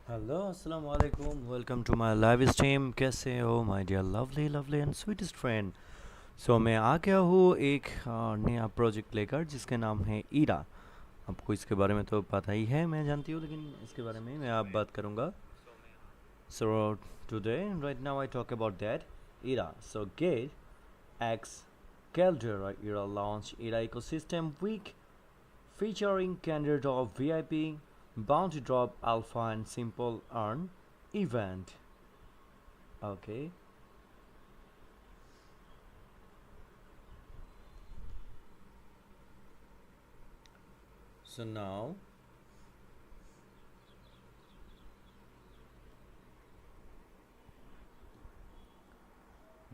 Hello अस्सलाम वालेकुम welcome to my live stream. कैसे हो my dear lovely lovely and sweetest friend. मैं आ गया हूँ एक नया प्रोजेक्ट लेकर जिसका नाम है ईरा। आपको इसके बारे में तो पता ही है, मैं जानती हूँ, लेकिन इसके बारे में मैं आप बात करूँगा। So today right now I talk about that era. Get X Caldera Era launch Era Ecosystem Week featuring CANDYDROP VIP, BOUNTYDROP Alpha and Simple Earn event. Okay. So now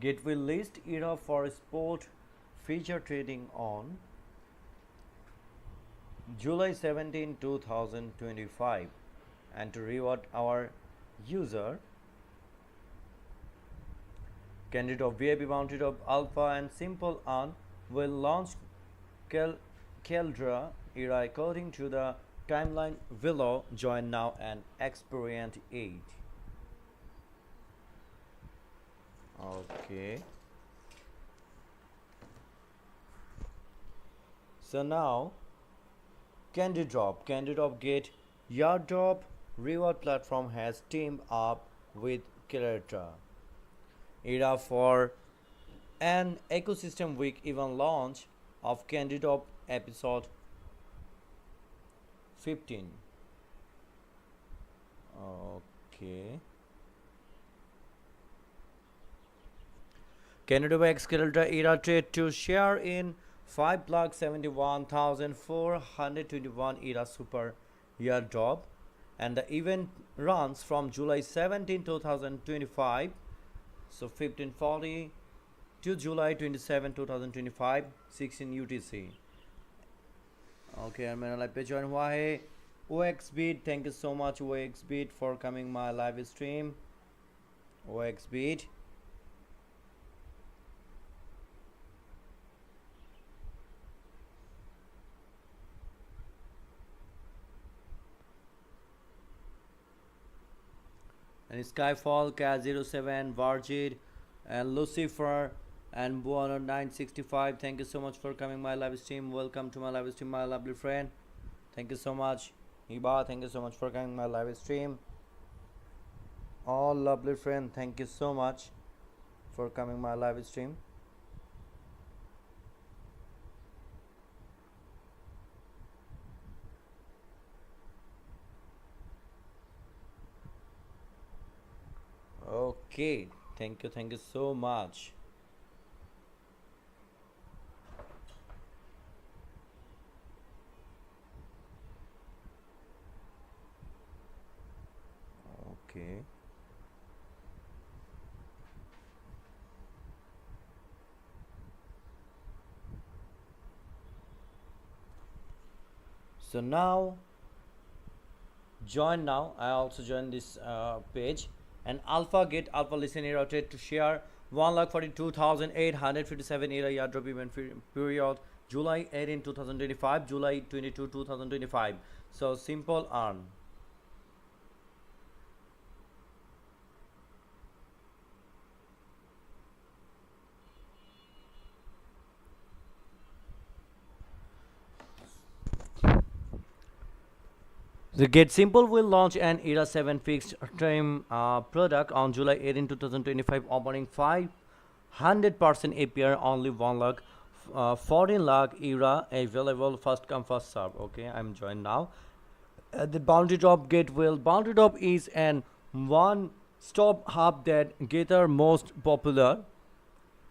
Git will list Era for sport feature trading on July 17, 2025, and to reward our user candidate of VIP Bounty of Alpha and Simple On will launch Caldera Era according to the timeline below. Join now and experience it. Okay. So now CANDYDROP Get Airdrop reward platform has teamed up with Caldera Era for an ecosystem week event launch of CANDYDROP episode 15. Okay. CANDYDROP X Caldera Era trade to share in 5,71,421 Era Super Airdrop, and the event runs from July 17, 2025, so 1540 to July 27, 2025, 16 UTC. Okay, and मेरा live पे join हुआ है OXBeat. Thank you so much OXBeat for coming my live stream. OXBeat. And Skyfall, Cat07, Varjid, and Lucifer, and Buono 965. Thank you so much for coming my live stream. Welcome to my live stream, my lovely friend. Thank you so much. Hiba, thank you so much for coming my live stream. All lovely friend, thank you so much for coming my live stream. Okay, thank you so much. Okay. So now join now. I also join this page. And Alpha Get Alpha listener rotate to share 1,42,857 era airdrop event period July 18, 2025, July 22, 2025. So simple earn. The Get Simple will launch an Era 7 fixed term product on July 18, 2025, offering 500% APR, only 1 lakh, 14 lakh Era available, first come first serve. Okay, I'm joined now. The Bounty Drop is an one-stop hub that gather most popular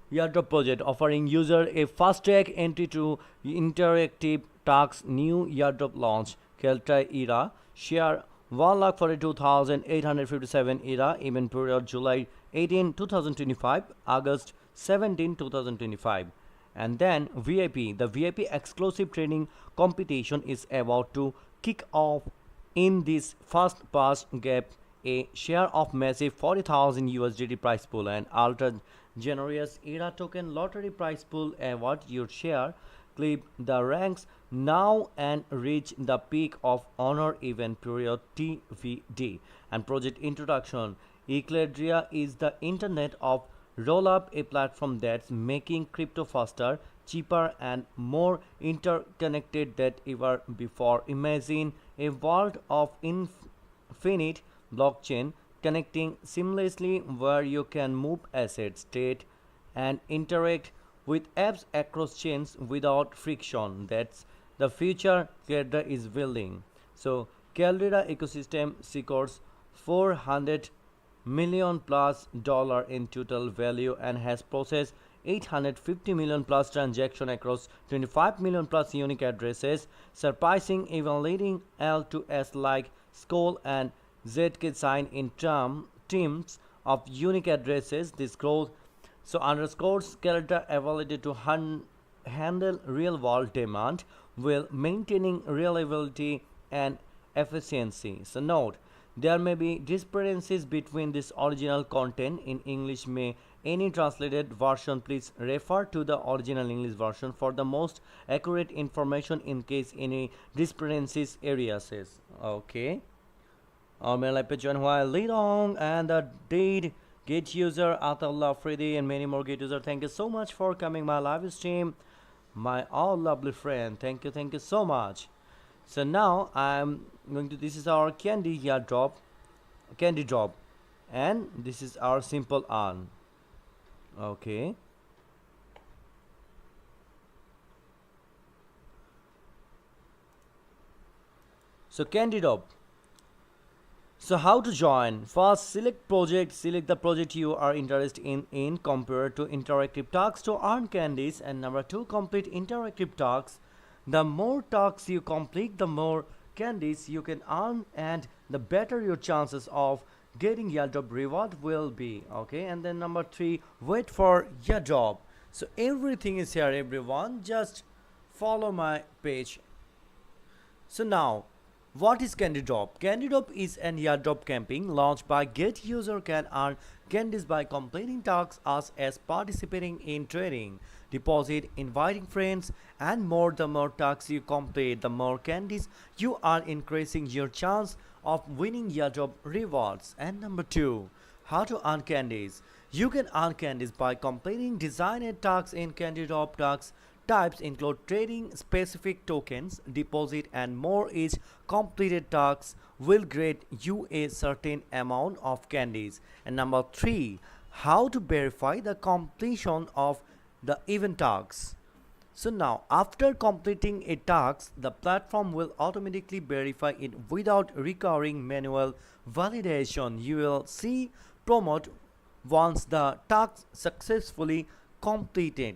airdrop project, offering user a fast-track entry to interactive tasks. New airdrop launch Keltra Era share 1,42,857 Era event period July 18, 2025, August 17, 2025. And then the VIP exclusive training competition is about to kick off. In this fast pass gap, a share of massive 40,000 USDT prize pool and ultra generous Era token lottery prize pool award your share. Clip the ranks now and reach the peak of honor event period TVD. And project introduction. Ecladria is the internet of roll up, a platform that's making crypto faster, cheaper, and more interconnected than ever before. Imagine a world of infinite blockchain connecting seamlessly where you can move assets, state, and interact with apps across chains without friction. That's the future Caldera is building. So Caldera ecosystem secures 400 million plus dollar in total value and has processed 850 million plus transaction across 25 million plus unique addresses, surpassing even leading L2S like Skoll and ZK sign in terms of unique addresses. This growth underscores character ability to handle real world demand while maintaining reliability and efficiency. So note, there may be discrepancies between this original content in English. May any translated version please refer to the original English version for the most accurate information in case any discrepancies areas is. Okay. May I join while lead on and the date Gate user Atullah Fridi and many more Gate user. Thank you so much for coming my live stream, my all lovely friend. Thank you so much. So now I'm going to, this is our candy drop, and this is our simple on. Okay. So candy drop. So how to join? First, select project. Select the project you are interested in compared to interactive tasks to earn candies. And number two, complete interactive tasks. The more tasks you complete, the more candies you can earn, and the better your chances of getting Airdrop reward will be. Okay, and then number three, wait for Airdrop. So everything is here, everyone. Just follow my page. So now, what is CandyDrop? CandyDrop is an airdrop campaign launched by Get user can earn candies by completing tasks as participating in trading, deposit, inviting friends, and more. The more tasks you complete, the more candies you are increasing your chance of winning airdrop rewards. And number two, how to earn candies. You can earn candies by completing designed tasks in CandyDrop. Tasks types include trading specific tokens, deposit, and more. Each completed task will grant you a certain amount of candies. And number three, how to verify the completion of the event tasks. So now, after completing a task, the platform will automatically verify it without requiring manual validation. You will see promote once the task successfully completed.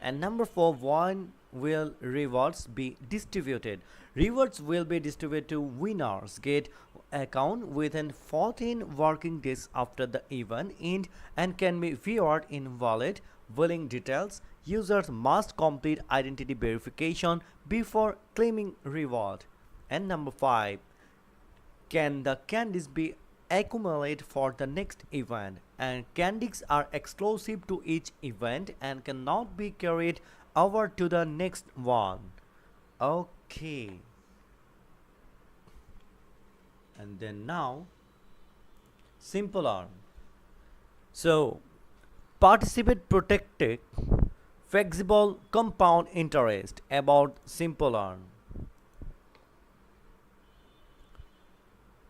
And number four, one will rewards be distributed. Rewards will be distributed to winners get account within 14 working days after the event end and can be viewed in wallet billing details. Users must complete identity verification before claiming reward. And number five, can the candies be accumulated for the next event? And candies are exclusive to each event and cannot be carried over to the next one. Okay. And then now, simple earn. So, participate protected, flexible compound interest about simple earn.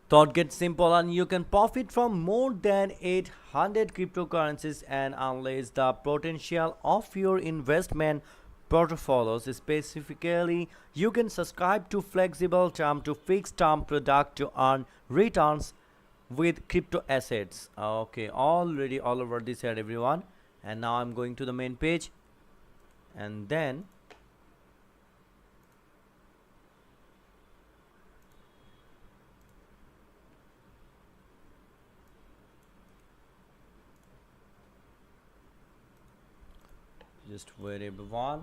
Thought get simple and you can profit from more than 800 cryptocurrencies and unleash the potential of your investment portfolios. Specifically, you can subscribe to flexible term to fixed term product to earn returns with crypto assets. Okay, already all over this here everyone. And now I'm going to the main page, and then just wait everyone.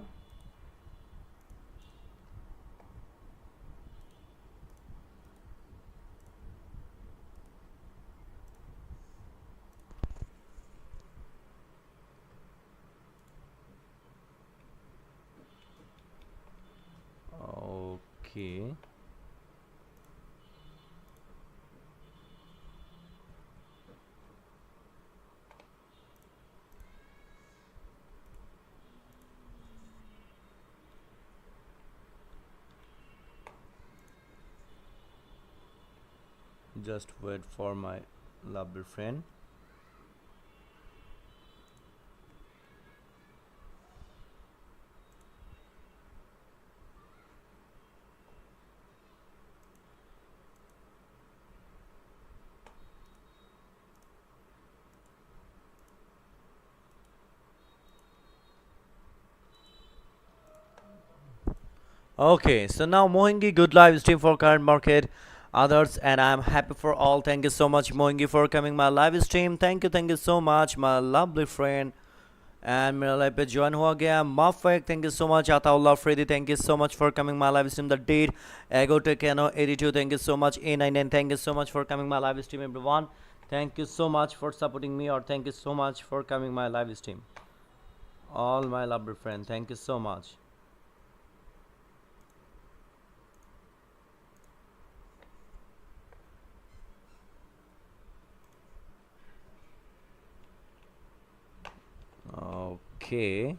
Okay. Just wait for my lovely friend. Okay, so now Mohingi, good live stream for current market others, and I'm happy for all. Thank you so much, Mohingi, for coming my live stream. Thank you so much, my lovely friend. And मेरा live पे join हुआ गया माफक, thank you so much Ataullah फ्रेदी, thank you so much for coming my live stream the date ago टेकेनो 82, thank you so much A99, thank you so much for coming my live stream everyone, thank you so much for supporting me और thank you so much for coming my live stream all my lovely friend, thank you so much. Okay.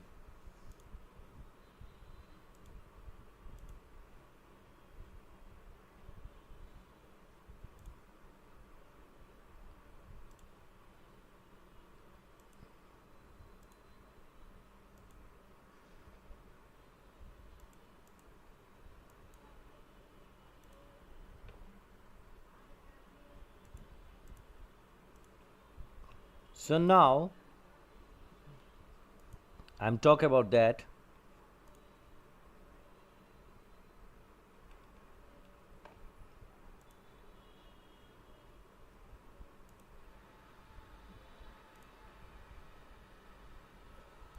So now I'm talking about that.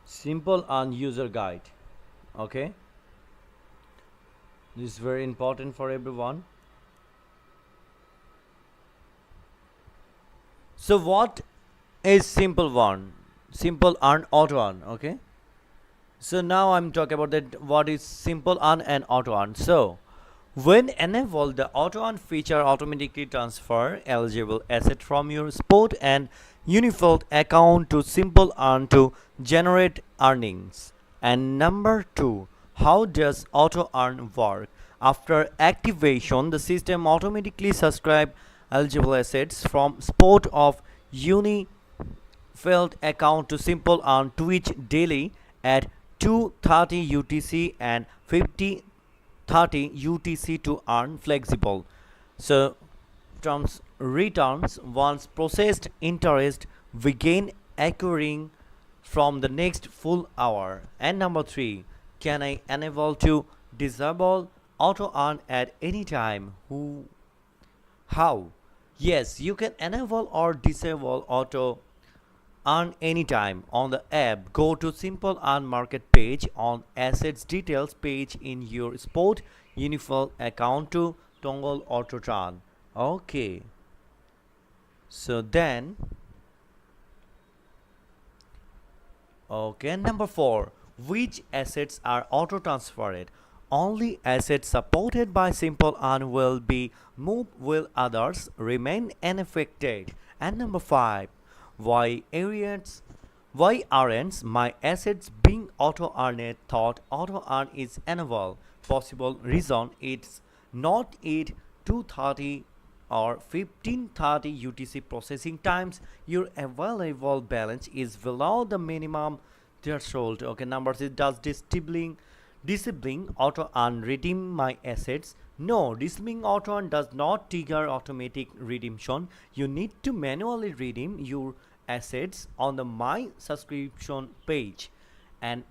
Simple and user guide. Okay, this is very important for everyone. So what is simple one? Simple and auto one. Okay. So now I'm talking about that what is simple earn and auto earn. So when enable the auto earn feature automatically transfer eligible asset from your spot and unified account to simple earn to generate earnings. And number two, how does auto earn work? After activation, the system automatically subscribe eligible assets from spot of uni failed account to simple on Twitch daily at 2:30 UTC and 50:30 UTC to earn flexible. So terms returns once processed interest begin accruing from the next full hour. And number three, can I enable to disable auto earn at any time? How? Yes, you can enable or disable auto earn anytime on the app. Go to simple earn market page on assets details page in your spot unified account to toggle auto turn. Okay, so then okay, number four, which assets are auto transferred? Only assets supported by simple earn will be moved, while others remain unaffected. And number five, why areas why aren't my assets being auto earned? Thought auto earn is enabled. Possible reason it's not at 2:30 or 15:30 UTC processing times. Your available balance is below the minimum threshold. Okay, numbers it does disabling auto earn redeem my assets. No, disabling auto earn does not trigger automatic redemption. You need to manually redeem your assets on the my subscription page. And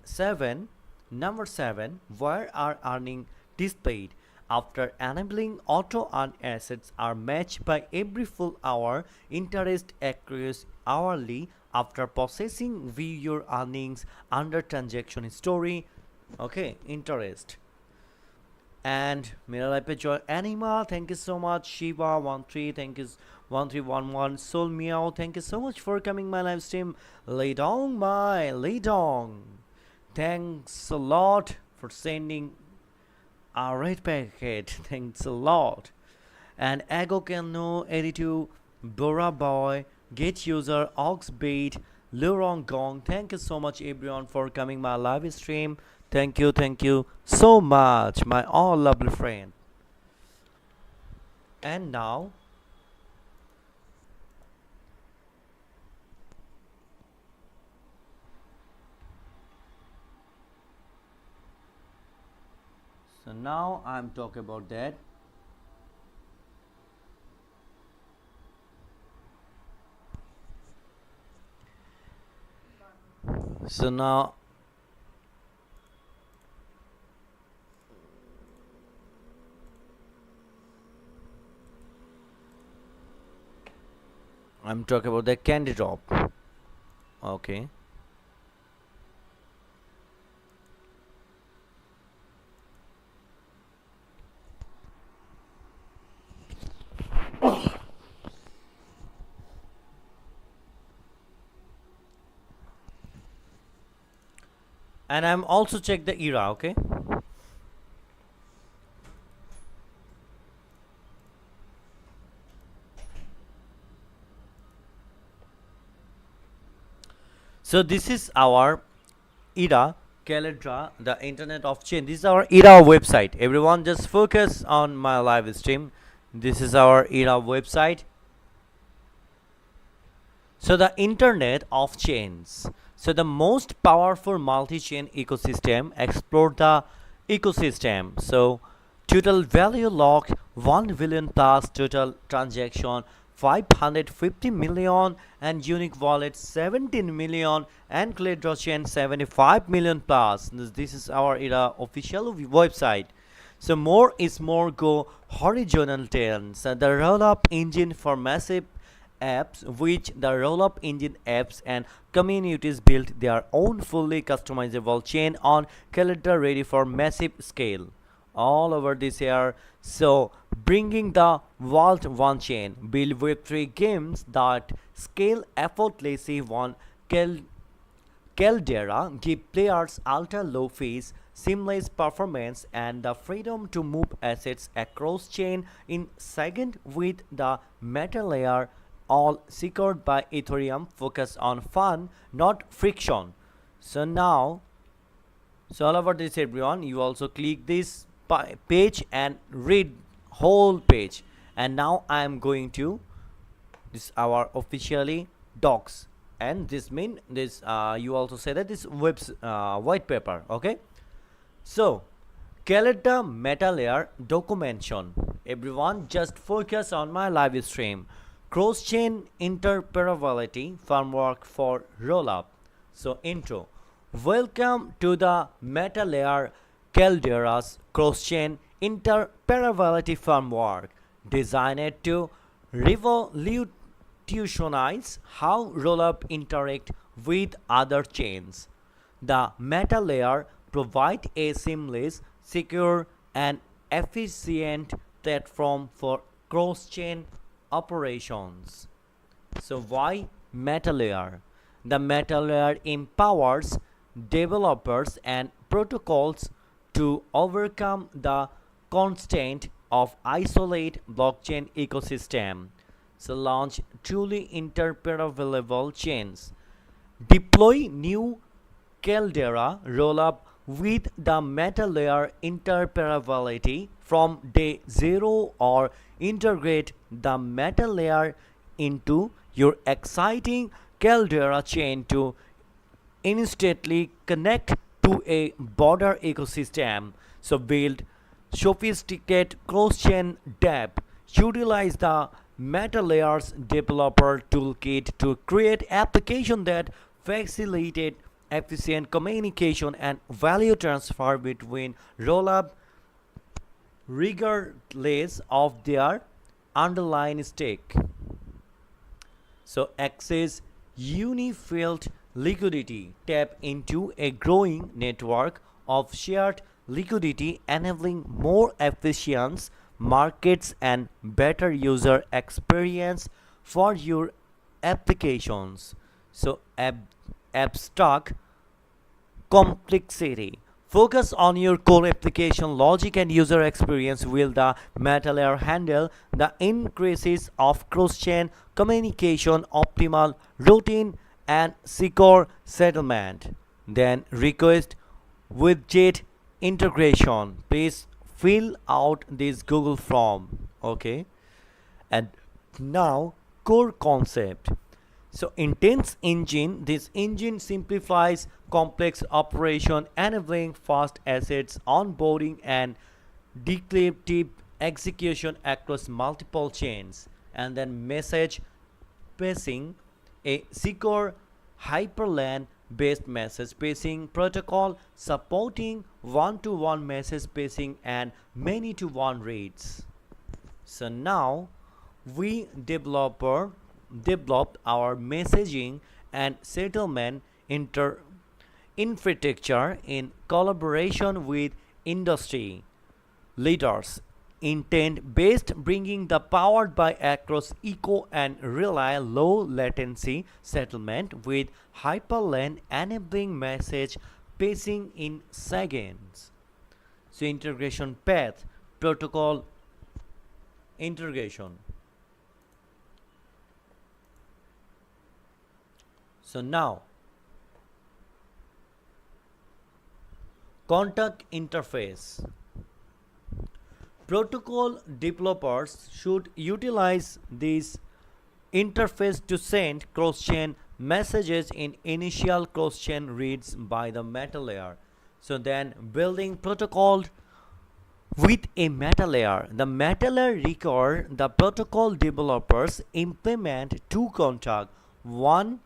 number 7, where are earning displayed? After enabling auto earn assets are matched by every full hour. Interest accrues hourly after processing. View your earnings under transaction history. Okay, interest. And मेरा live पे join Anima, thank you so much. Shiva 13, thank you 1311. Soul Meow, thank you so much for coming my live stream. Lay Dong, thanks a lot for sending Alright, packet. Thanks a lot. And Ego Cano, Editu, Bora Boy, Get User, Oxbait, Lurong Gong. Thank you so much, everyone, for coming my live stream. Thank you so much, my all lovely friend. And now, so now I'm talking about that. So now I'm talking about the CANDYDROP. Okay. And I'm also check the era. Okay. So this is our ERA Calendra, the Internet of Change. This is our ERA website. Everyone, just focus on my live stream. This is our ERA website. So the Internet of Chains. So the most powerful multi-chain ecosystem. Explore the ecosystem. So total value locked 1 billion plus total transaction 550 million and unique wallets 17 million and Calendra chain 75 million plus. This is our ERA official website. So more is more go horizontal 10. So the roll-up engine for massive apps, which the roll-up engine apps and communities build their own fully customizable chain on calendar ready for massive scale all over this year. So bringing the Vault One chain, build Web3 games that scale effortlessly on Caldera, give players ultra low fees, seamless performance, and the freedom to move assets across chain in second with the meta layer, all secured by Ethereum. Focus on fun, not friction. So now, so all over this, everyone, you also click this page and read whole page. And now I am going to this our officially docs, and this mean this you also say that this webs white paper. Okay. So calendar meta layer documentation. Everyone, just focus on my live stream. Cross chain interoperability framework for rollup. So intro. Welcome to the meta layer Caldera's cross chain interoperability framework, designed to revolutionize how rollup interact with other chains. The meta layer provides a seamless, secure, and efficient platform for cross-chain operations. So why meta layer? The meta layer empowers developers and protocols to overcome the constraint of isolate blockchain ecosystem. So launch truly interoperable chains. Deploy new Caldera rollup with the meta layer interoperability from day 0 or integrate the meta layer into your exciting Caldera chain to instantly connect to a broader ecosystem. So build sophisticated cross-chain dApp. Utilize the meta layers developer toolkit to create applications that facilitate efficient communication and value transfer between rollup regardless of their underlying stake. So access unified liquidity. Tap into a growing network of shared liquidity, enabling more efficient markets and better user experience for your applications. So abstract complexity. Focus on your core application logic and user experience. Will the meta layer handle the increases of cross-chain communication, optimal routine, and secure settlement? Then request widget integration. Please fill out this Google form. Okay. And now core concept. So intense engine, this engine simplifies complex operation, enabling fast assets onboarding and declarative execution across multiple chains. And then message passing, a secure hyperlane based message passing protocol supporting one-to-one message passing and many-to-one reads. So now we developed our messaging and settlement infrastructure in collaboration with industry leaders, intent based, bringing the powered by across eco and rely low latency settlement with hyperlane enabling message passing in seconds. So integration path, protocol integration. So now contact interface. Protocol developers should utilize this interface to send cross-chain messages in initial cross-chain reads by the meta layer. So then building protocol with a meta layer. The meta layer require the protocol developers implement two contacts, one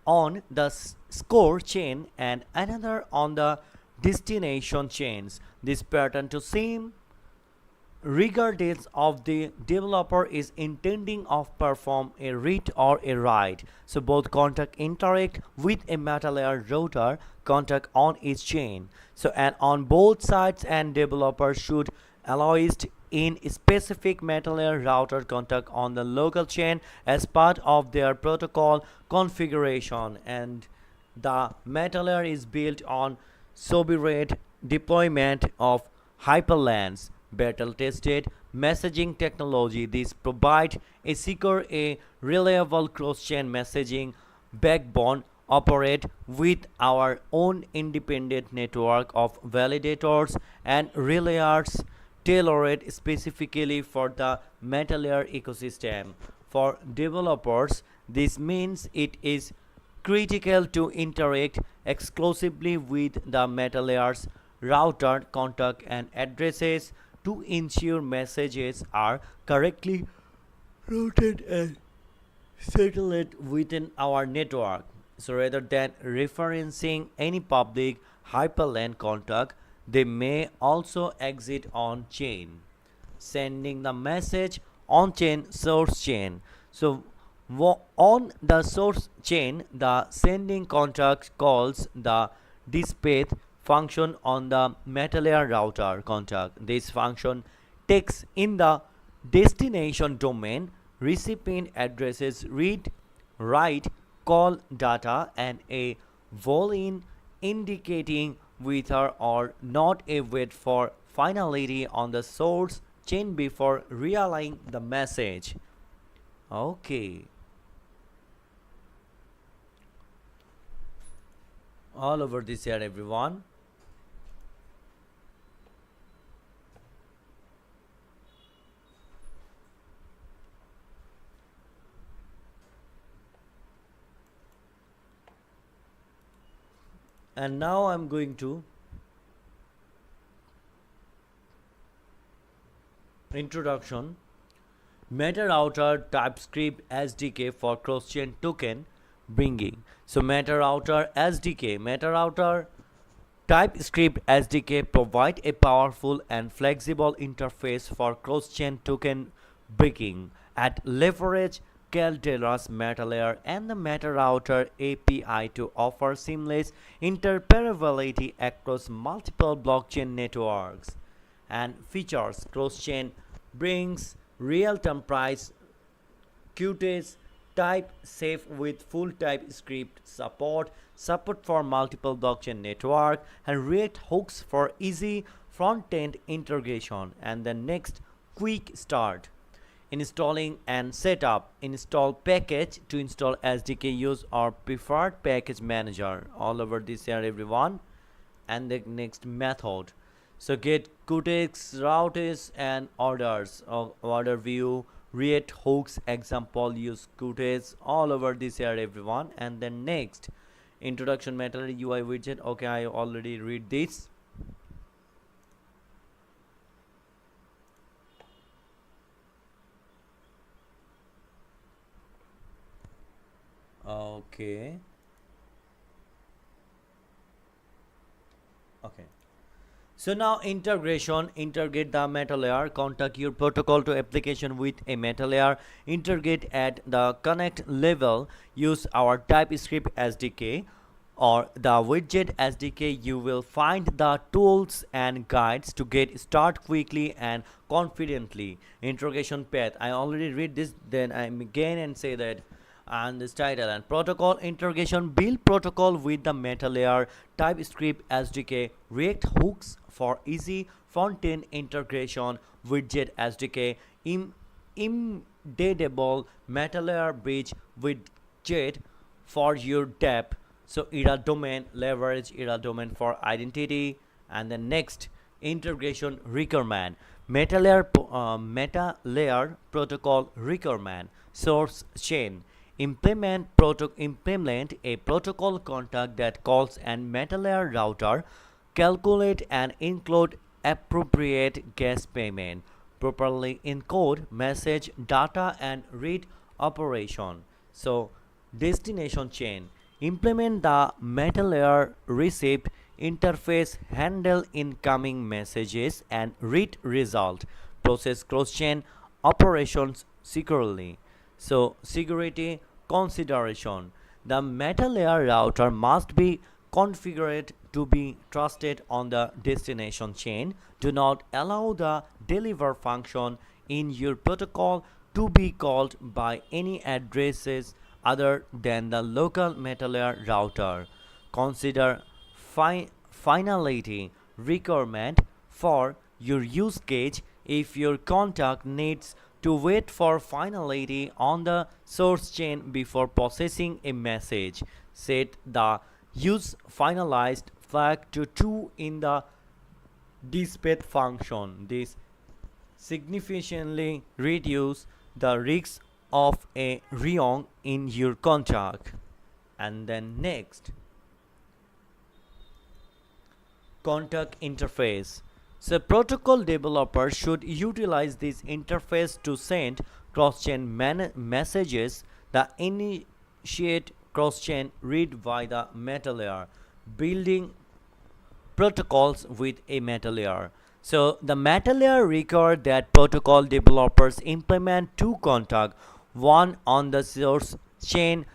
on the score chain and another on the destination chains. This pattern to same regardless of the developer is intending of perform a read or a write. So both contact interact with a meta layer router contact on each chain. So and on both sides and developer should allow it in specific meta layer router contact on the local chain as part of their protocol configuration. And the meta layer is built on sovereign deployment of hyperlanes battle tested messaging technology. This provide a secure, a reliable cross-chain messaging backbone operate with our own independent network of validators and relayers tailored specifically for the meta layer ecosystem. For developers, this means it is critical to interact exclusively with the meta layers router contact and addresses to ensure messages are correctly routed and settled within our network. So rather than referencing any public hyperlane contact, they may also exit on chain, sending the message on chain source chain. So on the source chain, the sending contact calls the dispatch function on the meta layer router contact. This function takes in the destination domain recipient addresses read, write, call data and a boolean indicating whether or not a wait for finality on the source chain before relaying the message. Okay. All over this here everyone. And now I'm going to introduction meta router TypeScript SDK for cross-chain token bringing. So meta router TypeScript SDK provide a powerful and flexible interface for cross-chain token bringing at leverage CANDYDROP meta layer and the meta router API to offer seamless interoperability across multiple blockchain networks and features. Cross-chain brings real-time price quotes type safe with full TypeScript support for multiple blockchain network, and React hooks for easy front-end integration. And then next, quick start. Installing and setup. Install package. To install SDK, use our preferred package manager. All over this here, everyone. And the next method. So get context, routes and orders. Order view, React hooks, example, use context. All over this here, everyone. And then next, introduction method, UI widget. Okay, I already read this. Okay. Okay. So now integration. Integrate the meta layer. Contact your protocol to application with a meta layer. Integrate at the connect level. Use our TypeScript SDK or the widget SDK. You will find the tools and guides to get start quickly and confidently. Integration path. I already read this, then I again and say that. And this title and protocol integration. Build protocol with the meta layer, TypeScript SDK, React hooks for easy front-end integration, widget SDK, embeddable meta layer bridge widget for your dApp. So era domain, leverage era domain for identity. And the next, integration requirement. Meta layer protocol requirement. Source chain. Implement a protocol contact that calls an meta layer router. Calculate and include appropriate gas payment. Properly encode message data and read operation. So destination chain. Implement the meta layer receipt interface. Handle incoming messages and read result. Process cross-chain operations securely. So security consideration. The meta layer router must be configured to be trusted on the destination chain. Do not allow the deliver function in your protocol to be called by any addresses other than the local meta layer router. Consider finality requirement for your use case. If your contact needs to wait for finality on the source chain before processing a message, set the use finalized flag to true in the dispatch function. This significantly reduces the risk of a wrong in your contact. And then next, contact interface. So protocol developers should utilize this interface to send cross-chain messages. The initiate cross-chain read via the meta layer. Building protocols with a meta layer. So the meta layer requires that protocol developers implement two contacts, one on the source chain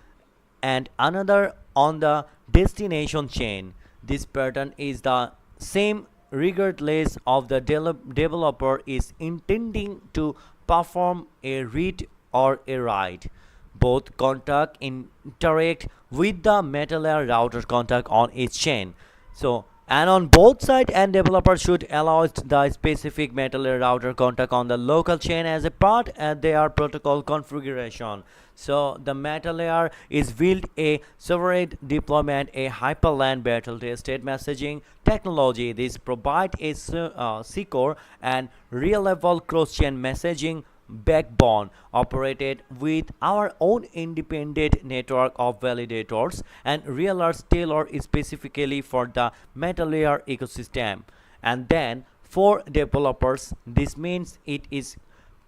and another on the destination chain. This pattern is the same regardless of the developer is intending to perform a read or a write. Both contact interact with the meta layer router contact on each chain. So and on both sides, and developer should allow the specific meta layer router contact on the local chain as a part of their protocol configuration. So the meta layer is built a sovereign deployment, a hyperland battle tested messaging technology. This provides a secure and reliable cross-chain messaging backbone operated with our own independent network of validators and realists tailored specifically for the meta layer ecosystem. And then for developers, this means it is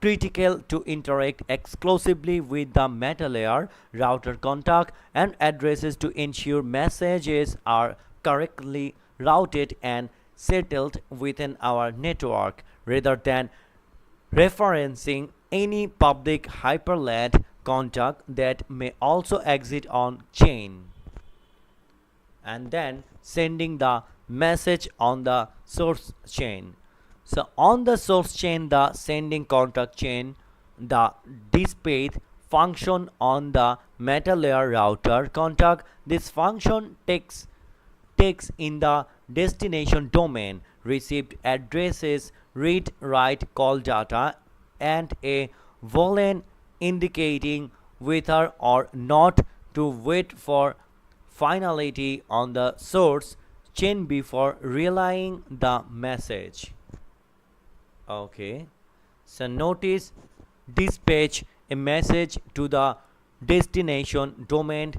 critical to interact exclusively with the meta layer router contact and addresses to ensure messages are correctly routed and settled within our network rather than referencing any public hyperland contact that may also exist on chain. And then sending the message on the source chain. So on the source chain, the sending contact chain, the dispatch function on the meta layer router contact. This function takes in the destination domain received addresses, read write call data, and a boolean indicating whether or not to wait for finality on the source chain before relaying the message. Okay, so notice dispatch a message to the destination domain.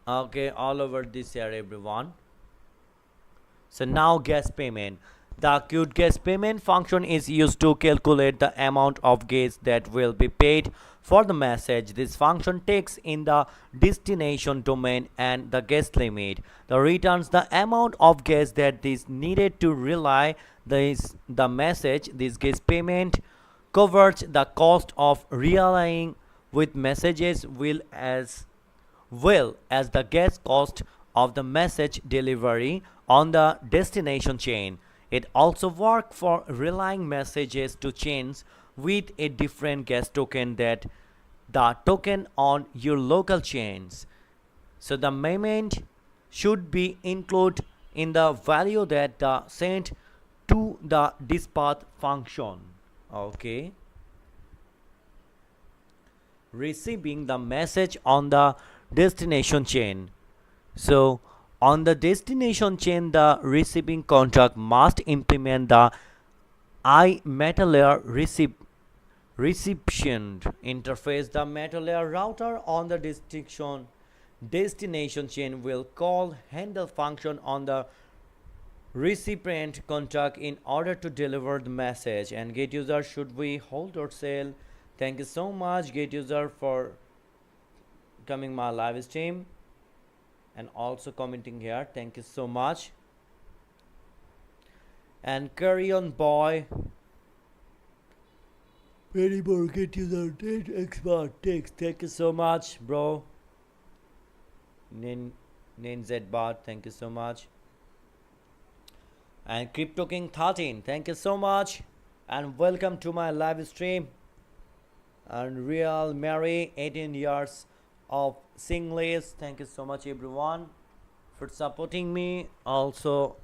Okay, all over this here everyone. So now gas payment. The queued gas payment function is used to calculate the amount of gas that will be paid for the message. This function takes in the destination domain and the gas limit. The returns the amount of gas that is needed to relay the message. This gas payment covers the cost of relaying with messages well as the gas cost of the message delivery on the destination chain. It also works for relaying messages to chains with a different gas token that the token on your local chains. So the payment should be included in the value that the sent to the dispatch function. Okay, receiving the message on the destination chain. So on the destination chain, the receiving contract must implement the iMetaLayer recipient interface. The MetaLayer router on the destination chain will call handle function on the recipient contract in order to deliver the message. And get user, should we hold or sell? Thank you so much get user for coming my live stream and also commenting here. Thank you so much. And carry on boy. Very more get user date expert text. Thank you so much bro. Nin Zbot, thank you so much. And Crypto King 13, thank you so much. And welcome to my live stream. And Real Mary, 18 years of Singlish, thank you so much everyone for supporting me, also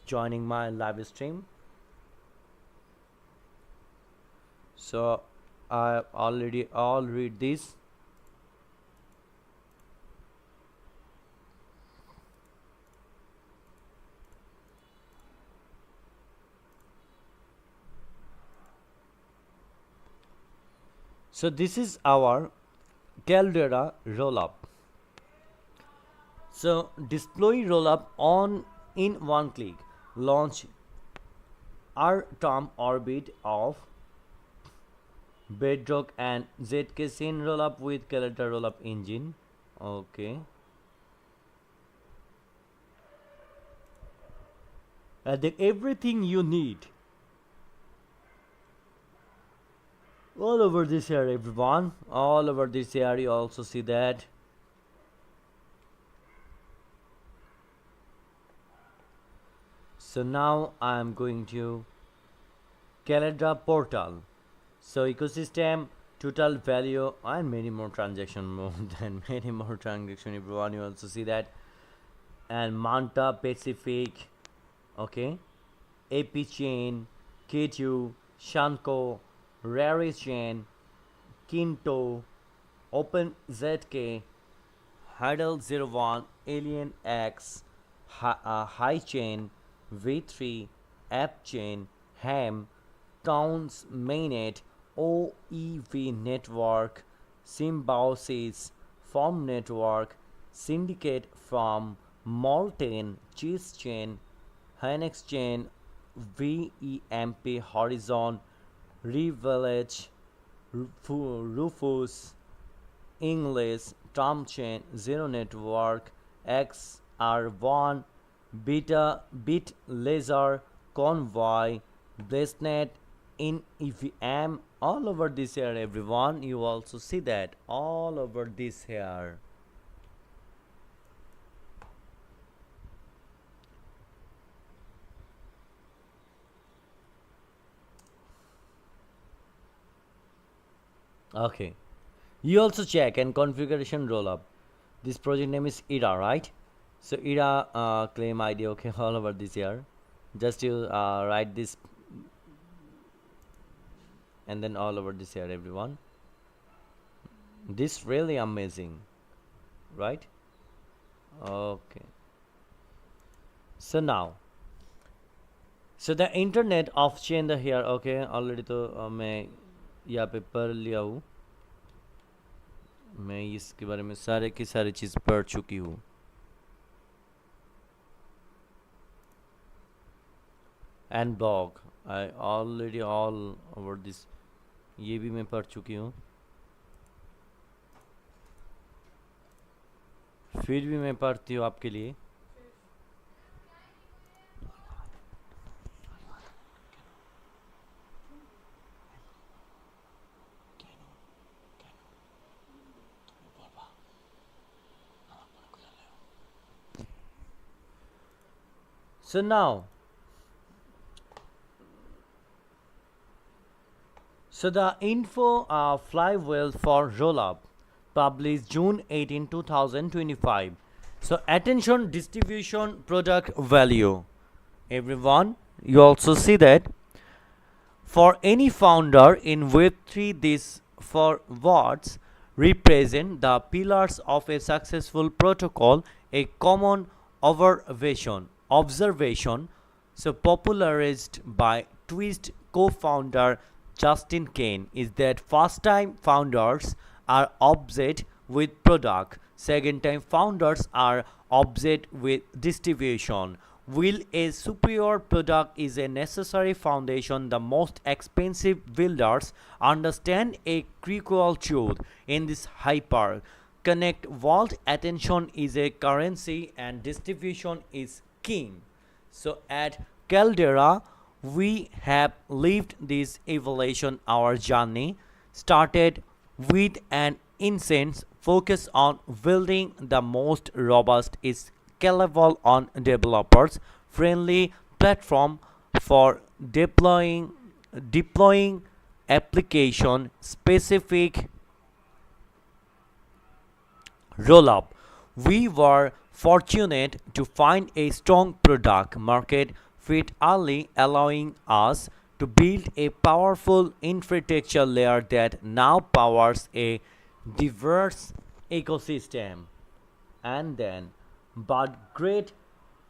joining my live stream. So I already all read this. So this is our Caldera rollup. So deploy rollup on in one click. Launch RTOM orbit of Bedrock and ZK Scene rollup with Caldera rollup engine. Okay. And then everything you need. All over this area everyone, all over this area you also see that. So now I am going to Calendar portal. So ecosystem, total value and many more transaction more than many more transaction everyone, you also see that. And Manta Pacific, okay, AP chain, K2, Shanko, Rare chain, Kinto, OpenZK, Hurdle 01, Alien X, High Chain, V3, App Chain, Ham, Towns Mainnet, OEV Network, Symbiosis, Form Network, Syndicate from Molten, Cheese Chain, Henex Chain, VEMP Horizon, Revillage, Rufus, English, Tom Chain, Zero Network, XR1, Beta, Bit Laser, Convoy, Blessnet, in EVM, all over this here everyone, you also see that all over this here. Okay, You also check and configuration roll up. This project name is ERA, right? So ERA claim ID, okay, all over this here. Just you write this and then all over this here, everyone. This really amazing, right? Okay. So now, so the internet of chain the here, okay, already तो मैं यहाँ पे पढ़ लिया हूँ. मैं इसके बारे में सारे की सारी चीज़ पढ़ चुकी हूँ. And blog, I already all over this, ये भी मैं पढ़ चुकी हूँ. फिर भी मैं पढ़ती हूँ आपके लिए. So now, so the info flywheel for rollup published June 18, 2025. So attention, distribution, product value. Everyone, you also see that for any founder in Web3, these four words represent the pillars of a successful protocol, a common observation so popularized by Twist co-founder Justin Kane is that first time founders are obsessed with product, second time founders are obsessed with distribution. While a superior product is a necessary foundation, the most expensive builders understand a critical truth in this hyper connect world. Attention is a currency and distribution is king. So at Caldera, we have lived this evolution. Our journey started with an intense focus on building the most robust, scalable, on developers friendly platform for deploying application specific roll-up. We were fortunate to find a strong product market fit early, allowing us to build a powerful infrastructure layer that now powers a diverse ecosystem. And then, but great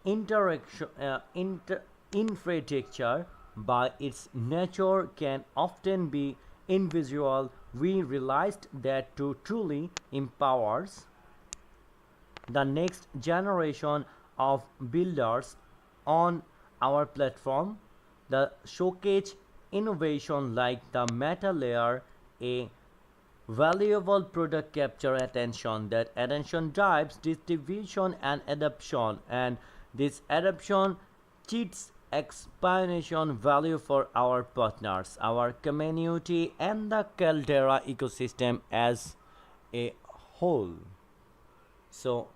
infrastructure by its nature can often be invisible. We realized that to truly empowers the next generation of builders on our platform, the showcase innovation like the meta layer, a valuable product capture attention. That attention drives distribution and adoption, and this adoption cheats expansion value for our partners, our community, and the Caldera ecosystem as a whole. So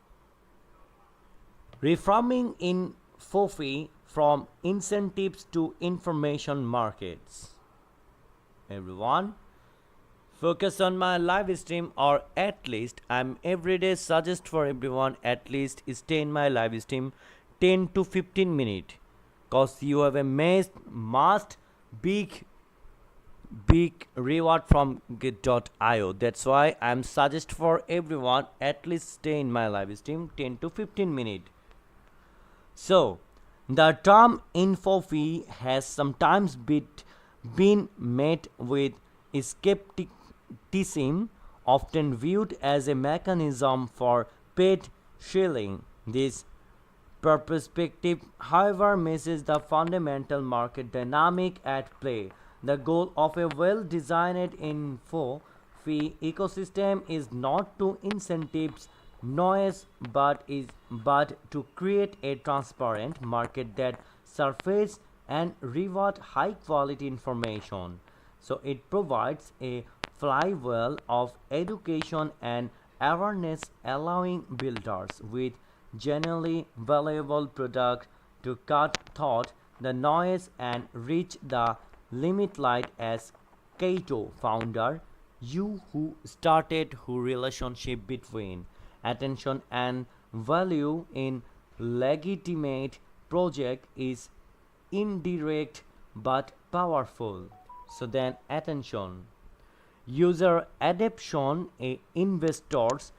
reforming in FOFI from incentives to information markets. Everyone, focus on my live stream, or at least I'm everyday suggest for everyone at least stay in my live stream 10 to 15 minutes, cause you have a must big reward from git.io. That's why I'm suggest for everyone at least stay in my live stream 10 to 15 minutes. So the term info fee has sometimes been met with skepticism, often viewed as a mechanism for paid shilling. This perspective, however, misses the fundamental market dynamic at play. The goal of a well-designed info fee ecosystem is not to incentives noise but to create a transparent market that surface and reward high quality information. So it provides a flywheel of education and awareness, allowing builders with genuinely valuable product to cut thought the noise and reach the limit light. As Kato founder you who started who relationship between attention and value in legitimate project is indirect but powerful. So then attention, user adoption, investors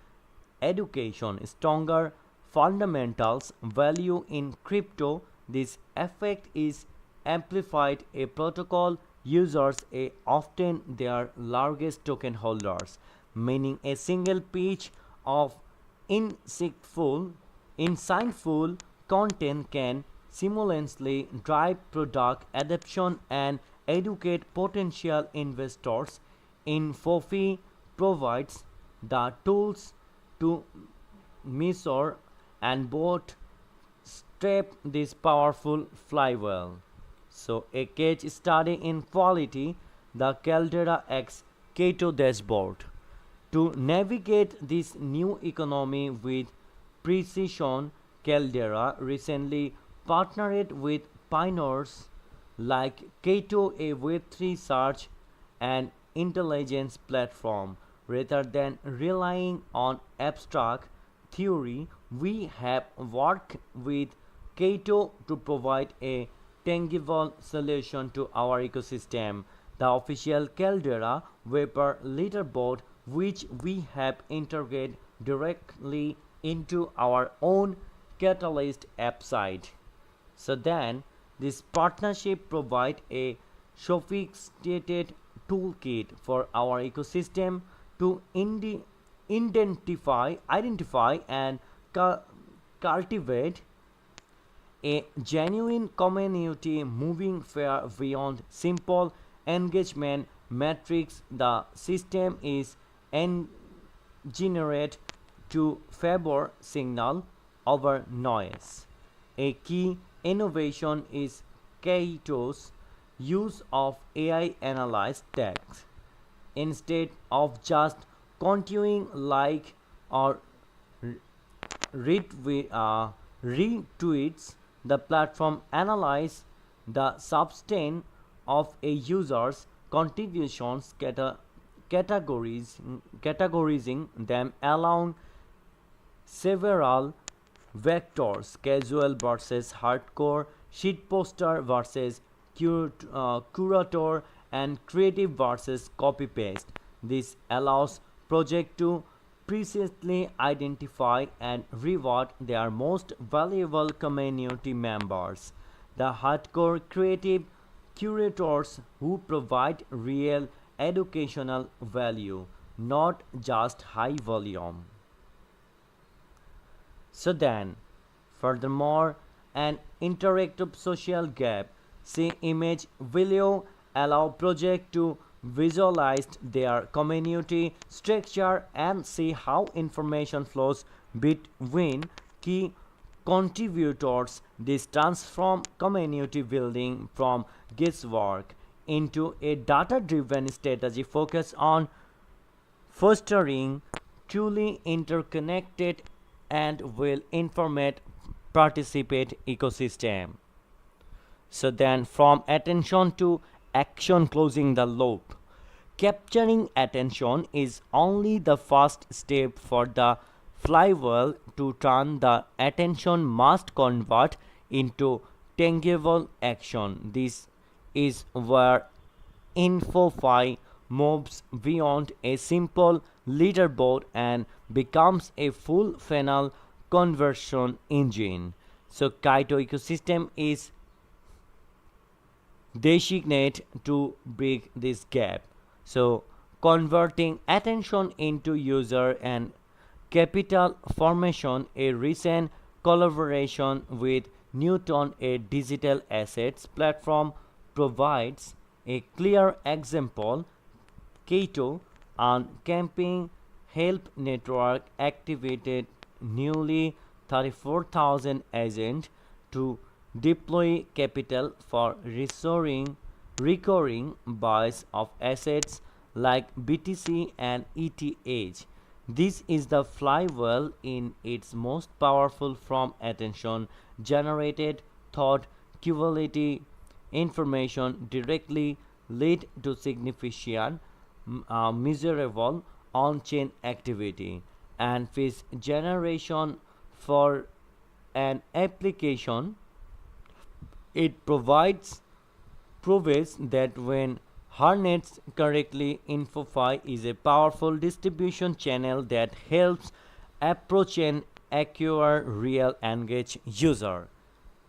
education, stronger fundamentals, value in crypto. This effect is amplified a protocol users a often their largest token holders, meaning a single pitch of insightful insightful content can simultaneously drive product adoption and educate potential investors. Infofi provides the tools to measure and both step this powerful flywheel. So a case study in quality, the Caldera X Cato dashboard. To navigate this new economy with precision, Caldera recently partnered with pioneers like Cato, a Web3 search and intelligence platform. Rather than relying on abstract theory, we have worked with Cato to provide a tangible solution to our ecosystem. The official Caldera Vapor leaderboard, which we have integrated directly into our own Catalyst app site. So then this partnership provide a sophisticated toolkit for our ecosystem to identify and cultivate a genuine community moving far beyond simple engagement metrics. The system is engineered to favor signal over noise. A key innovation is Kato's use of AI analyzed text. Instead of just continuing like or retweets, the platform analyzes the substance of a user's contributions, categorizing them along several vectors: casual versus hardcore, shitposter versus curator, and creative versus copy paste. This allows project to precisely identify and reward their most valuable community members. The hardcore creative curators who provide real educational value, not just high volume. So then, furthermore, an interactive social gap, say image video, allow project to visualize their community structure and see how information flows between key contributors. This transforms community building from guesswork into a data-driven strategy focused on fostering truly interconnected and well informed participate ecosystem. So then from attention to action, closing the loop. Capturing attention is only the first step for the flywheel to turn. The attention must convert into tangible action. This is where InfoFi moves beyond a simple leaderboard and becomes a full funnel conversion engine. So Kaito ecosystem is designate to bridge this gap. So converting attention into user and capital formation. A recent collaboration with Newton, a digital assets platform, provides a clear example. Kato and Camping Help Network activated newly 34,000 agents to deploy capital for restoring recurring buys of assets like BTC and ETH. This is the flywheel in its most powerful from attention generated thought cumulative information directly lead to significant measurable on-chain activity, and fees generation for an application. It proves that when harnessed correctly, InfoFi is a powerful distribution channel that helps approach and acquire real engaged user.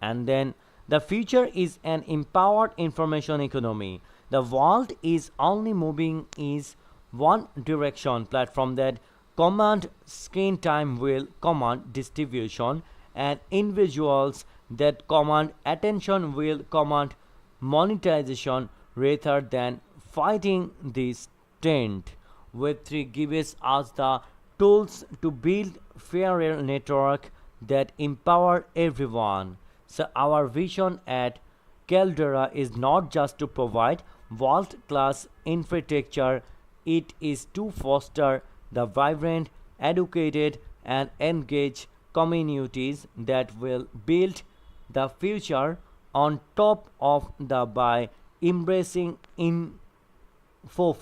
And then the future is an empowered information economy. The world is only moving is one direction. Platform that command screen time will command distribution, and individuals that command attention will command monetization. Rather than fighting this trend, Web3 gives us the tools to build fairer network that empower everyone. So our vision at Caldera is not just to provide world-class infrastructure, it is to foster the vibrant, educated, and engaged communities that will build the future. On top of the by embracing info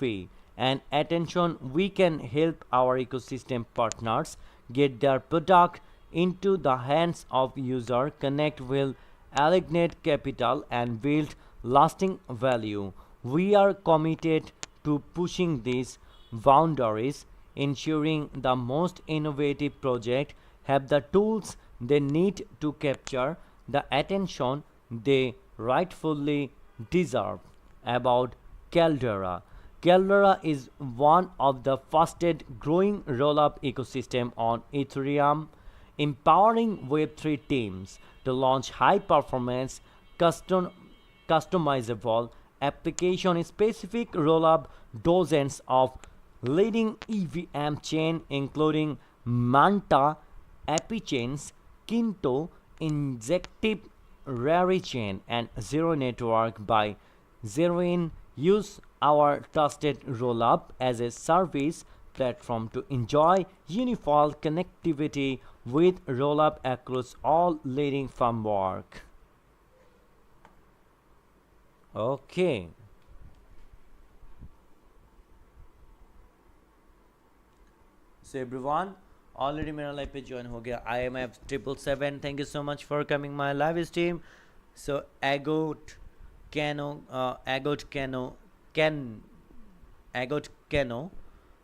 and attention, we can help our ecosystem partners get their product into the hands of user, connect with alignate capital, and build lasting value. We are committed to pushing these boundaries, ensuring the most innovative projects have the tools they need to capture the attention they rightfully deserve. About Caldera. Caldera is one of the fastest growing roll-up ecosystem on Ethereum, empowering Web3 teams to launch high-performance, customizable, application-specific roll-up. Dozens of leading EVM chain, including Manta, Epichains, Kinto, Injective, Rarichain, and Zero Network by Zeroin, use our trusted rollup as a service platform to enjoy unified connectivity with rollup across all leading framework. Okay. So everyone, already मेरा live पे join हो गया IMF777. Thank you so much for coming my live stream. So Agot Cano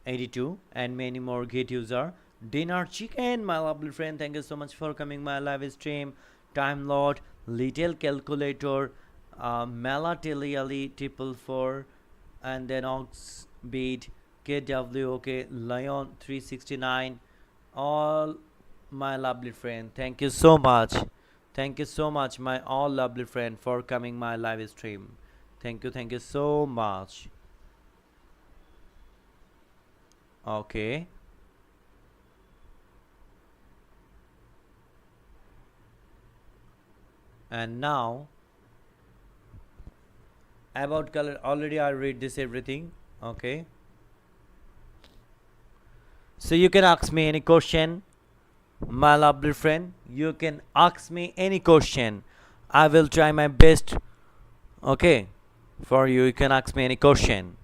82 and many more gate user. Dinner Chicken, my lovely friend, thank you so much for coming my live stream. Time Lord, Little Calculator, Melateliali 444, and then Oxbeat, KWOK, Lion 369. All my lovely friend, thank you so much. Thank you so much, my all lovely friend, for coming my live stream. Thank you so much. Okay. And now about color, already I read this everything. Okay, so you can ask me any question, my lovely friend. You can ask me any question. I will try my best. Okay, for you can ask me any question.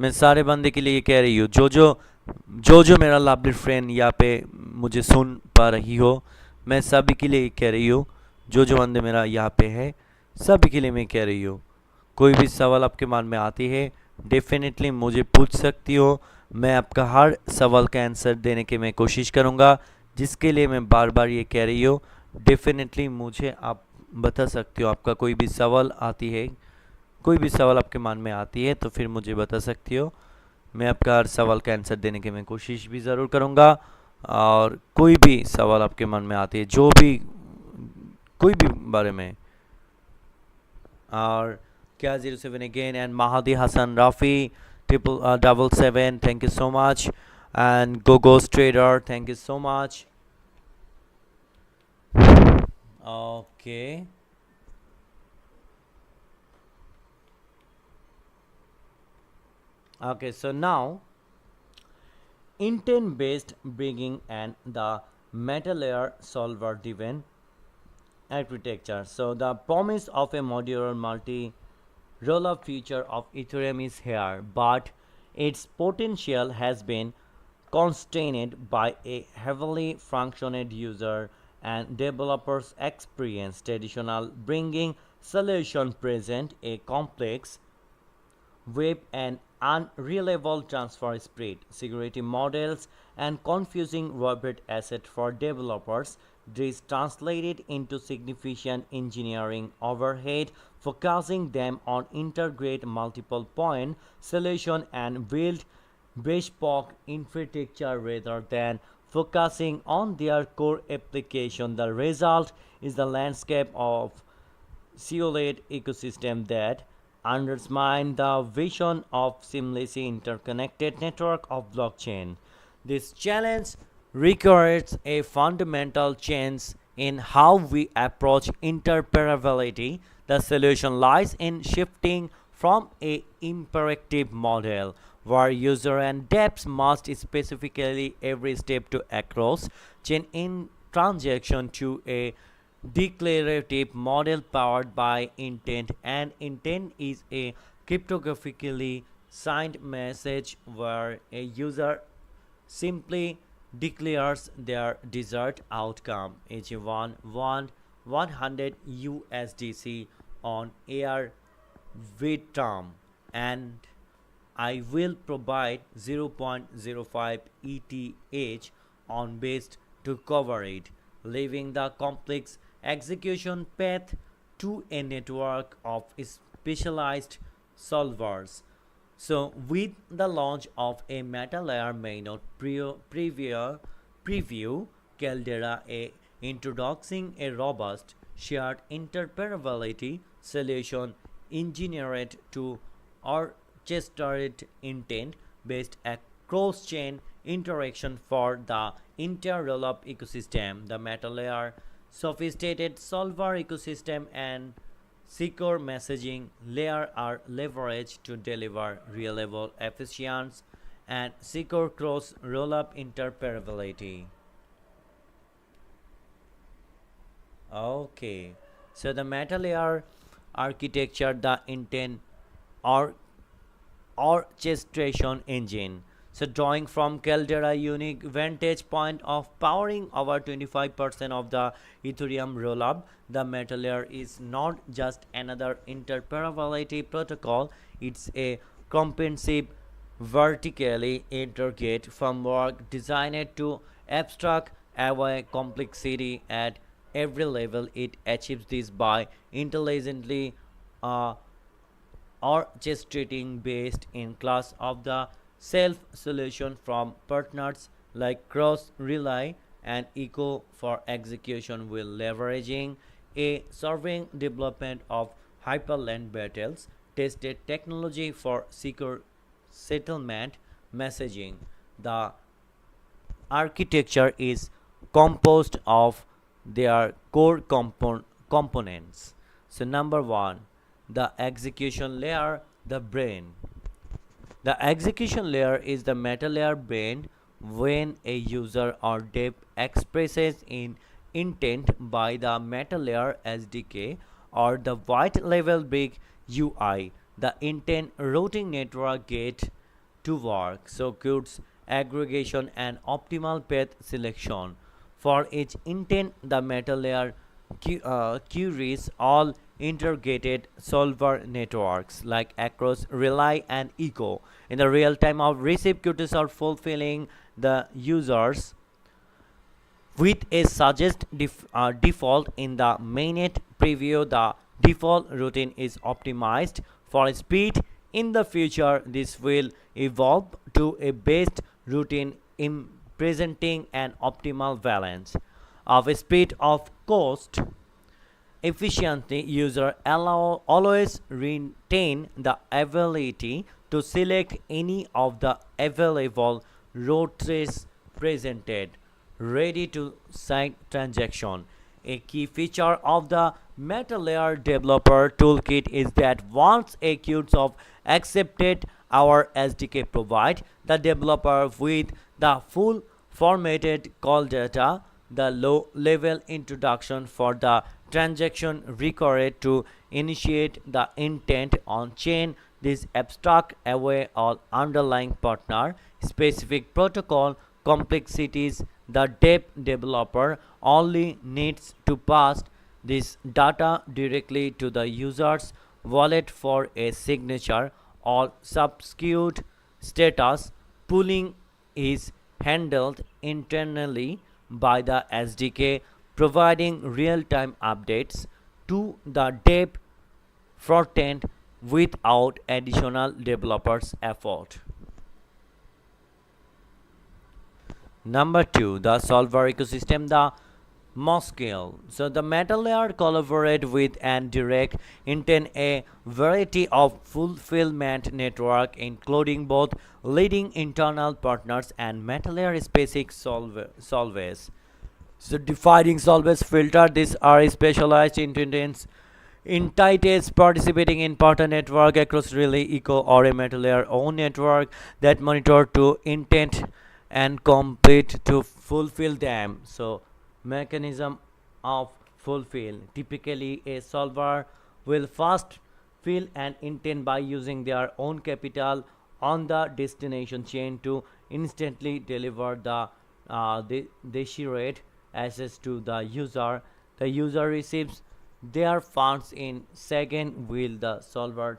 मैं सारे बंदे के लिए ये कह रही हूँ, जो मेरा लवली फ्रेंड यहाँ पे मुझे सुन पा रही हो, मैं सभी के लिए कह रही हूँ, जो बंदे मेरा यहाँ पे है सभी के लिए मैं कह रही हूँ, कोई भी सवाल आपके मन में आती है डेफिनेटली मुझे पूछ सकती हो. मैं आपका हर सवाल का आंसर देने की मैं कोशिश करूँगा, जिसके लिए मैं बार बार ये कह रही हूँ डेफिनेटली मुझे आप बता सकती हो. आपका कोई भी सवाल आती है, कोई भी सवाल आपके मन में आती है तो फिर मुझे बता सकती हो. मैं आपका हर सवाल का आंसर देने की मैं कोशिश भी ज़रूर करूँगा. और कोई भी सवाल आपके मन में आती है, जो भी कोई भी बारे में. और क्या 07 again and Mahadi Hasan Rafi 777, thank you so much. And गोगोस trader, thank you so much. Okay, okay, so now intent based bringing and the meta layer solver driven architecture. So the promise of a modular multi rollup feature of Ethereum is here, but its potential has been constrained by a heavily functioned user and developers experience. Traditional bringing solution present a complex web and unreliable transfer speed, security models, and confusing web asset for developers. This translated into significant engineering overhead, focusing them on integrate multiple point solution and build bespoke infrastructure rather than focusing on their core application. The result is the landscape of simulate ecosystem that undermine the vision of seamlessly interconnected network of blockchain. This challenge requires a fundamental change in how we approach interoperability. The solution lies in shifting from a imperative model where user and depth must specifically every step to across chain in transaction to a declarative model powered by intent. And intent is a cryptographically signed message where a user simply declares their desired outcome. Each one want 100 USDC on air with term, and I will provide 0.05 ETH on base to cover it, leaving the complex execution path to a network of specialized solvers. So, with the launch of a meta layer mainnet preview, Caldera a introducing a robust shared interoperability solution engineered to orchestrate intent-based cross-chain interaction for the entire rollup ecosystem. The meta layer, sophisticated solver ecosystem, and secure messaging layer are leveraged to deliver reliable, efficient, and secure cross rollup interoperability. Okay, so the meta layer architecture, the intent or orchestration engine. So drawing from Caldera unique vantage point of powering over 25% of the Ethereum rollup, the meta layer is not just another interoperability protocol, it's a comprehensive vertically integrated framework designed to abstract away complexity at every level. It achieves this by intelligently uh, orchestrating based in class of the self solution from partners like cross relay and eco for execution while leveraging a serving development of hyperland battles tested technology for secure settlement messaging. The architecture is composed of their core components. So number one, the execution layer, the brain. The execution layer is the meta layer brain. When a user or dev expresses in intent by the meta layer SDK or the white level big UI, the intent routing network get to work. So codes aggregation and optimal path selection. For each intent, the meta layer queries all integrated solver networks like across relay and eco in the real time of receive queries are fulfilling the users with a suggest default in the mainnet preview. The default routine is optimized for speed. In the future, this will evolve to a based routine in presenting an optimal balance of speed of cost efficiently. User always retain the ability to select any of the available routes presented ready to sign transaction. A key feature of the meta layer developer toolkit is that once a queues of accepted, our SDK provide the developer with the full formatted call data, the low level introduction for the transaction required to initiate the intent on chain. This abstract away all underlying partner specific protocol complexities. The dev developer only needs to pass this data directly to the user's wallet for a signature or substitute. Status pooling is handled internally by the SDK, providing real-time updates to the dev frontend without additional developers' effort. Number two, the solver ecosystem, the Moscow. So the metal layer collaborate with and direct intend a variety of fulfillment network, including both leading internal partners and metal layer specific solvers. So defining solvers filter, these are specialized intents entities participating in partner network across relay eco or a metal layer own network that monitor to intent and complete to fulfill them. So mechanism of fulfill, typically a solver will first fill an intent by using their own capital on the destination chain to instantly deliver the desired access to the user. The user receives their funds in second while the solver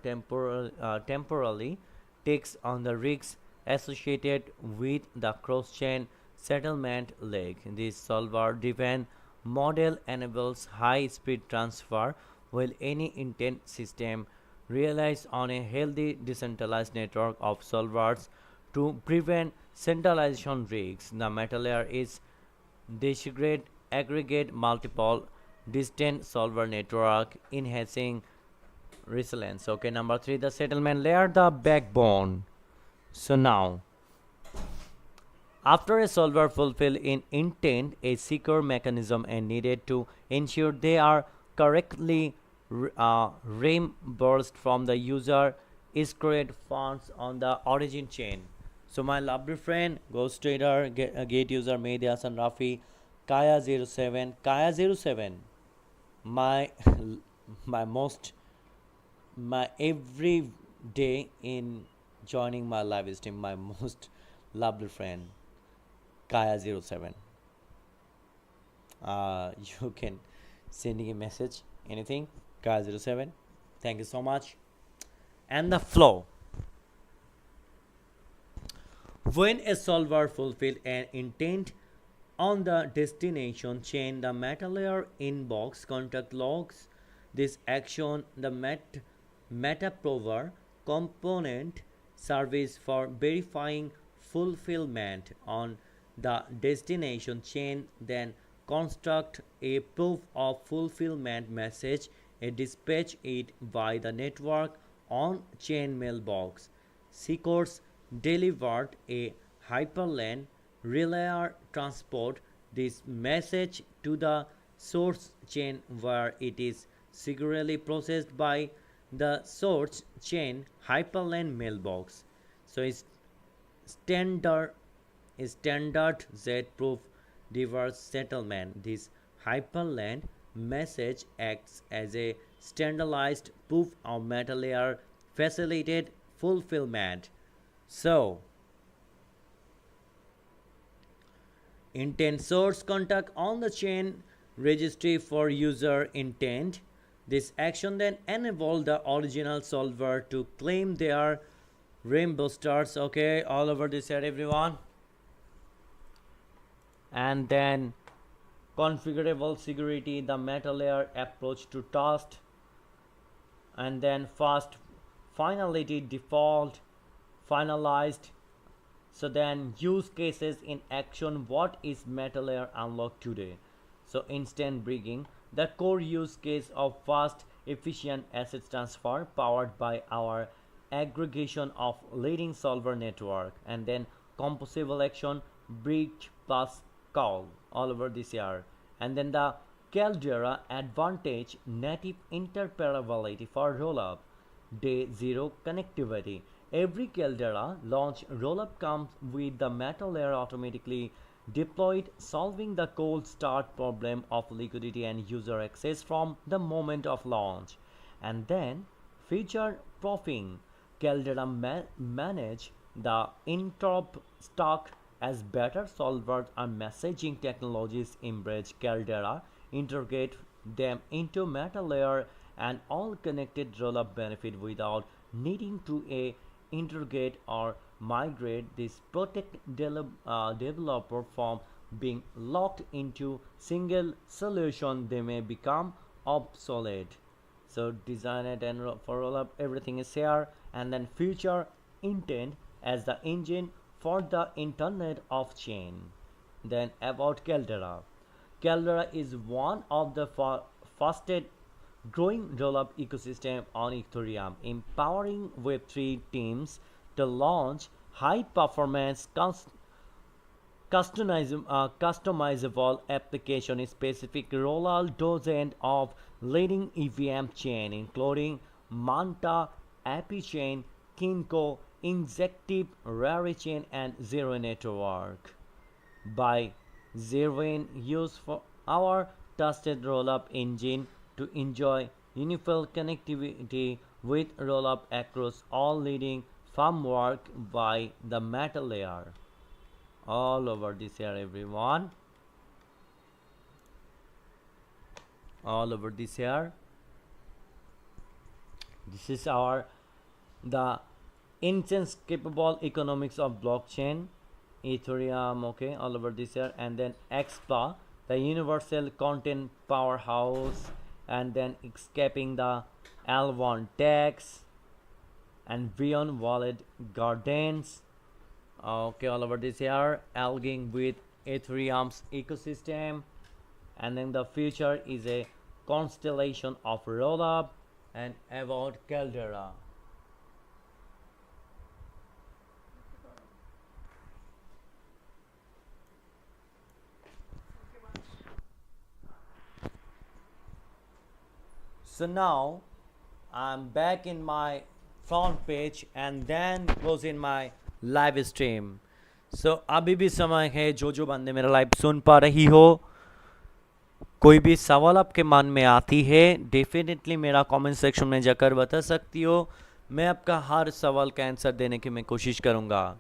temporarily takes on the risks associated with the cross-chain settlement leg. This solver-driven model enables high-speed transfer while any intent system relies on a healthy decentralized network of solvers to prevent centralization risks. The metal layer is disaggregate aggregate multiple distant solver network enhancing resilience. Okay, number three, the settlement layer, the backbone. So now, after a solver fulfill in intent, a secure mechanism is needed to ensure they are correctly reimbursed from the user is create funds on the origin chain. So my lovely friend, Ghost Trader, Gate user Mehdi Hassan Rafi, Kaya07, Kaya07, my my most my every day in joining my live stream, my most lovely friend Kaya07. You can sending a message, anything, Kaya07. Thank you so much. And the flow. When a solver fulfills an intent on the destination chain, the meta layer inbox contact logs this action. The meta prover component service for verifying fulfillment on the destination chain, then construct a proof of fulfillment message and dispatch it by the network on chain mailbox. Secors delivered a hyperlink relay transport this message to the source chain where it is securely processed by the source chain hyperlink mailbox. So it's standard Z proof reverse settlement. This hyperlink message acts as a standardized proof of meta layer facilitated fulfillment. So intent source contact on the chain registry for user intent. This action then enables the original solver to claim their reimbursers. Okay, all over this here, everyone. And then configurable security, the meta layer approach to task, and then fast finality default finalized. So then use cases in action. What is meta layer unlocked today? So instant bridging, the core use case of fast efficient asset transfer powered by our aggregation of leading solver network, and then composable action bridge plus call all over this year. And then the Caldera advantage native interoperability for rollup day 0 connectivity. Every Caldera launch rollup comes with the meta layer automatically deployed, solving the cold start problem of liquidity and user access from the moment of launch. And then feature proofing. Caldera manage the interop stock as better solvers and messaging technologies embrace Caldera, integrate them into meta layer and all connected rollup benefit without needing to integrate or migrate. This protect developer from being locked into single solution they may become obsolete. So design it and for rollup everything is here. And then future intent as the engine for the internet of chain. Then about Caldera. Caldera is one of the fastest growing rollup ecosystem on Ethereum, empowering Web3 teams to launch high performance customizable application specific rollout dozen of leading EVM chain including Manta, AppyChain, Kinko, Injective, Rarichain and Zero Network. By zeroing use for our trusted rollup engine to enjoy unified connectivity with rollup across all leading framework by the meta layer all over this here everyone, all over this here. This is our the intense capable economics of blockchain Ethereum, okay, all over this here. And then XPA, the universal content powerhouse, and then escaping the L1 tax and beyond wallet gardens, okay, all over this here, alging with Ethereum's ecosystem. And then the future is a constellation of rollup and about Caldera. So now I'm back in my front page and then close in my live stream. So अभी भी समय है जो बंदे मेरा live सुन पा रही हो, कोई भी सवाल आपके मन में आती है डेफिनेटली मेरा कमेंट सेक्शन में जाकर बता सकती हो। मैं आपका हर सवाल का आंसर देने की मैं कोशिश करूँगा,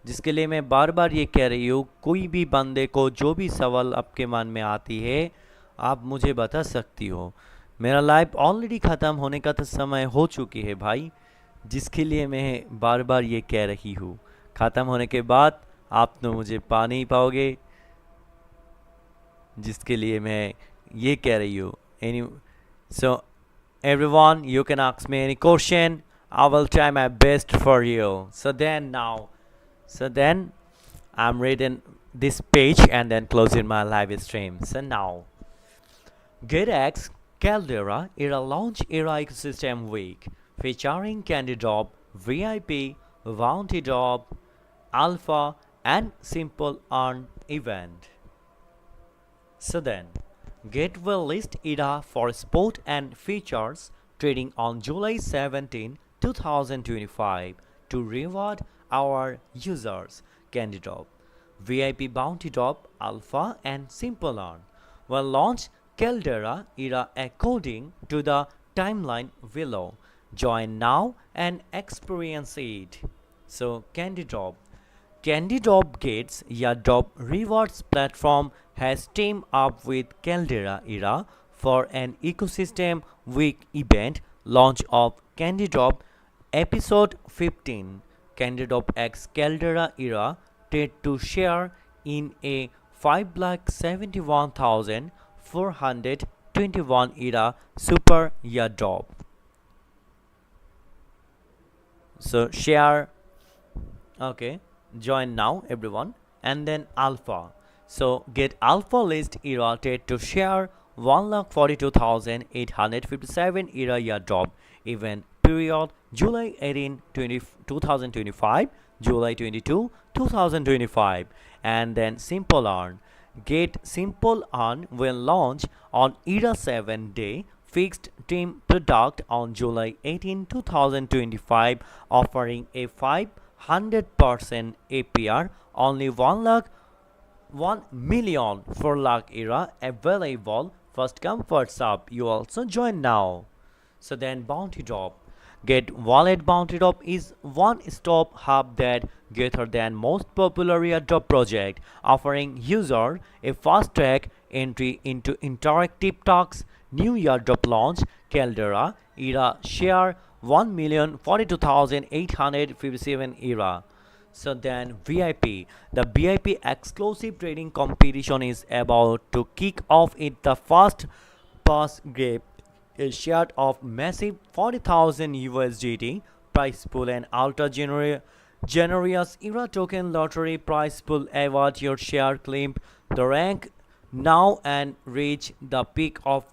जिसके लिए मैं बार बार ये कह रही हूँ कोई भी बंदे को जो भी सवाल आपके मन में आती है आप मुझे बता सकती हो। मेरा लाइव ऑलरेडी ख़त्म होने का तो समय हो चुकी है भाई, जिसके लिए मैं बार बार ये कह रही हूँ ख़त्म होने के बाद आप तो मुझे पा नहीं पाओगे, जिसके लिए मैं ये कह रही हूँ। So everyone, you can ask me any question, I will try my best for you. So then I'm reading this page and then closing my live stream. So now GetX Caldera Era Launch Era Ecosystem Week featuring CANDYDROP, VIP, BOUNTYDROP, Alpha and Simple Earn event. So then, get well list ERA for sport and features trading on July 17, 2025 to reward our users CANDYDROP, VIP BOUNTYDROP, Alpha and Simple Earn will launch Caldera ERA according to the timeline below. Join now and experience it. So CANDYDROP Gates Airdrop Rewards platform has teamed up with Caldera ERA for an ecosystem week event launch of CANDYDROP episode 15. CANDYDROP X Caldera ERA trade to share in a 571,421 ERA super airdrop. So share, okay, join now everyone. And then Alpha, so get Alpha list ERA trade to share 1,42,857 ERA airdrop event period July 18, 2025, July 22, 2025. And then Simple Earn, get Simple Earn will launch on ERA 7 day fixed team product on July 18, 2025, offering a 500% APR, only 1 lakh 1 million 4 lakh era available. First come first up. You also join now. So then Bounty Drop. Get Wallet Bounty Drop is one-stop hub that gathers the most popular airdrop project, offering user a fast-track entry into interactive talks. New airdrop launch Caldera era share 1,042,857 era. So then VIP. The VIP exclusive trading competition is about to kick off. It the first pass grab a share of massive 40,000 USDT prize pool and ultra generous era token lottery prize pool award. Your share claim the rank now and reach the peak of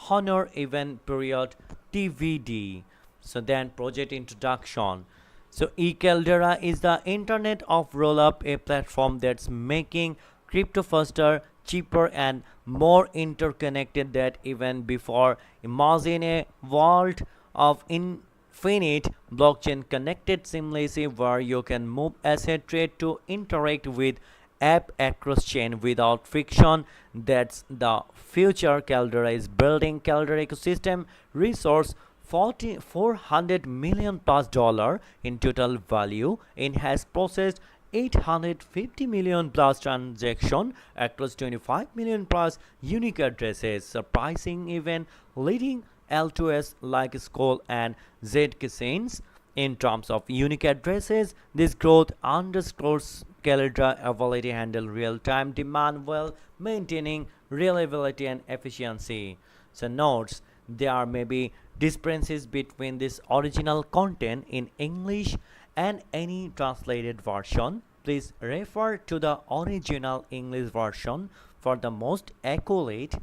honor event period TVD. So then project introduction. So eCaldera is the Internet of Rollup, a platform that's making crypto faster, cheaper, and more interconnected than even before. Imagine a world of infinite blockchain connected seamlessly where you can move asset trade to interact with app across chain without friction. That's the future. Caldera is building Caldera ecosystem resource 400 million plus dollar in total value and has processed 850 million plus transaction across 25 million plus unique addresses, surprising even leading L2S like Skull and Zcash. In terms of unique addresses, this growth underscores Calidra ability to handle real-time demand while maintaining reliability and efficiency. So notes, there may be differences between this original content in English and any translated version. Please refer to the original English version for the most accurate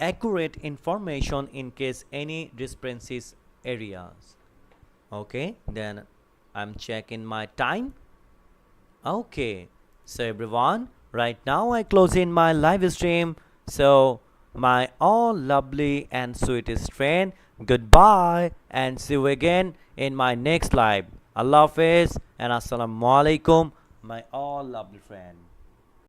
information in case any differences areas. Okay, then I'm checking my time. Okay, so everyone, right now I close in my live stream. So my all lovely and sweetest friend, goodbye and see you again in my next live. Allah Hafiz and Assalamu alaikum, my all lovely friend.